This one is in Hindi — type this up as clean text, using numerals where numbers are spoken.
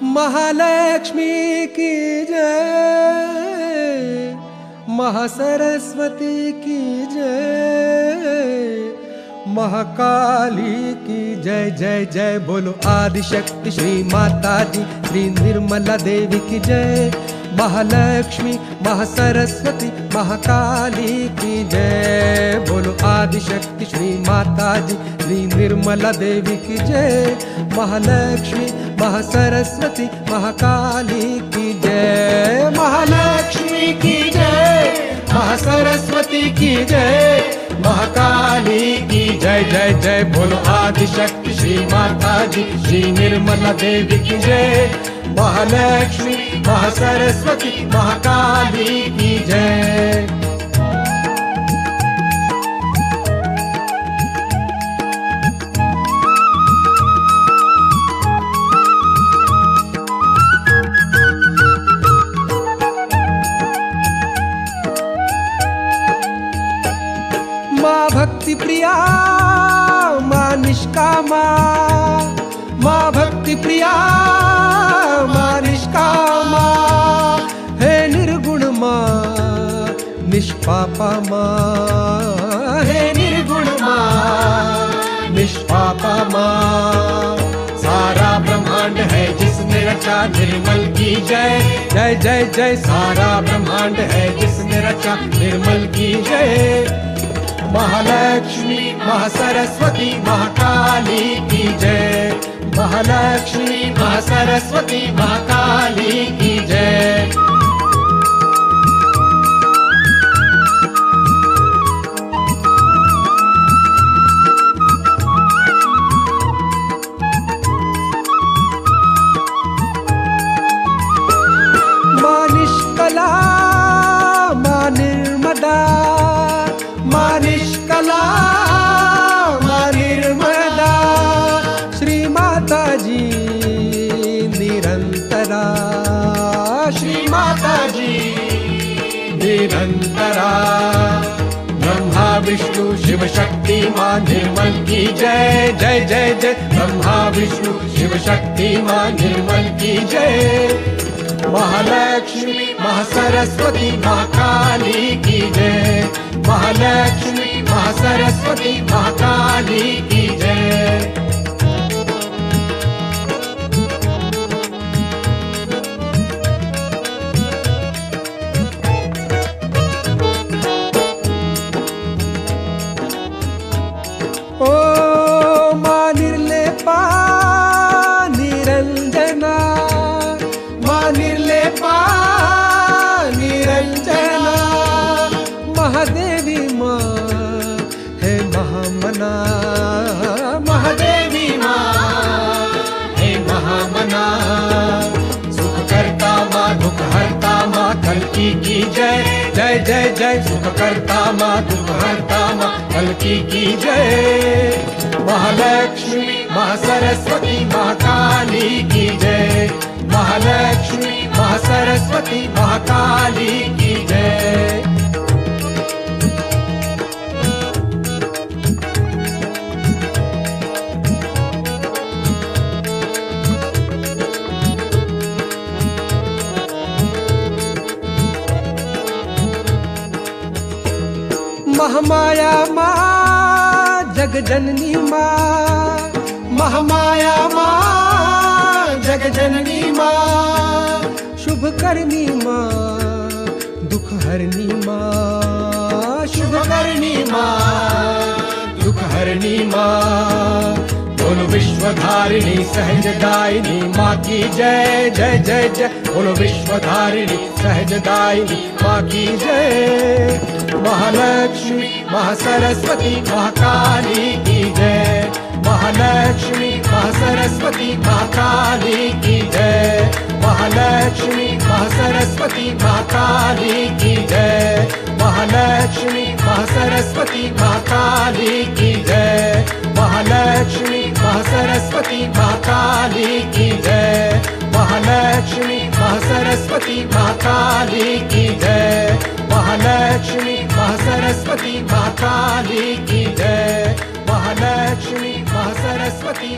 महालक्ष्मी की जय, महासरस्वती की जय, महाकाली की जय जय जय। बोलो आदिशक्ति श्री माता दी, श्री निर्मला देवी की जय। महालक्ष्मी महासरस्वती महाकाली की जय। बोलो आदिशक्ति श्री माता दी, श्री निर्मला देवी की जय। महालक्ष्मी महासरस्वती महाकाली की जय। महालक्ष्मी की जय, महासरस्वती की जय, महाकाली की जय जय जय। बोलो आदिशक्ति श्री माता जी, श्री निर्मला देवी की जय। महालक्ष्मी महासरस्वती महाकाली की जय। माँ भक्ति प्रिया, माँ निष्कामा, माँ भक्ति प्रिया, माँ निष्कामा, हे निर्गुण माँ निष्पापा माँ, हे निर्गुण माँ निष्पापा माँ। सारा ब्रह्मांड है जिसने रचा, निर्मल की जय जय जय जय। सारा ब्रह्मांड है जिसने रचा, निर्मल की जय। महालक्ष्मी महासरस्वती महाकाली की जय। महालक्ष्मी महासरस्वती महाकाली की जय। माँ निष्कला, माँ निर्मदा, माँ निष्कला, माँ निर्मदा, श्री माता जी निरंतरा, श्री माता जी निरंतरा। ब्रह्मा विष्णु शिव शक्ति माँ निर्मल की जय जय जय जय। ब्रह्मा विष्णु शिव शक्ति माँ निर्मल की जय। महालक्ष्मी महासरस्वती महाकाली की जय। महालक्ष्मी महासरस्वती महाकाली की जय। ओ माँ निर्लेपा निरंजना, माँ निर्लेपा निरंजना, महादेवी माँ है महामना, महादेवी माँ है महामना। सुख करता माँ दुख हरता माँ कल्की की जय जय जय जय। सुख करता माँ दुख हरता माँ कल्की की जय। महालक्ष्मी महासरस्वती महाकाली की जय। महालक्ष्मी महासरस्वती महाकाली की जय। महामाया माँ जग जननी माँ, महामाया माँ जग जननी माँ, शुभ करनी माँ दुख हरनी माँ, शुभ करनी माँ दुख हरनी माँ। बोलो विश्वधारिणी सहजदायिनी माँ की जय जय जय जय। बोलो विश्वधारिणी सहजदायिनी माँ की जय। महालक्ष्मी महासरस्वती महाकाली की जय। महालक्ष्मी महासरस्वती महाकाली की जय। महालक्ष्मी महासरस्वती महाकाली की जय। महालक्ष्मी महासरस्वती महाकाली की जय। महालक्ष्मी महासरस्वती महाकाली की जय। महालक्ष्मी महासरस्वती महाकाली की जय। महालक्ष्मी महासरस्वती महाकाली की जय। महालक्ष्मी महासरस्वती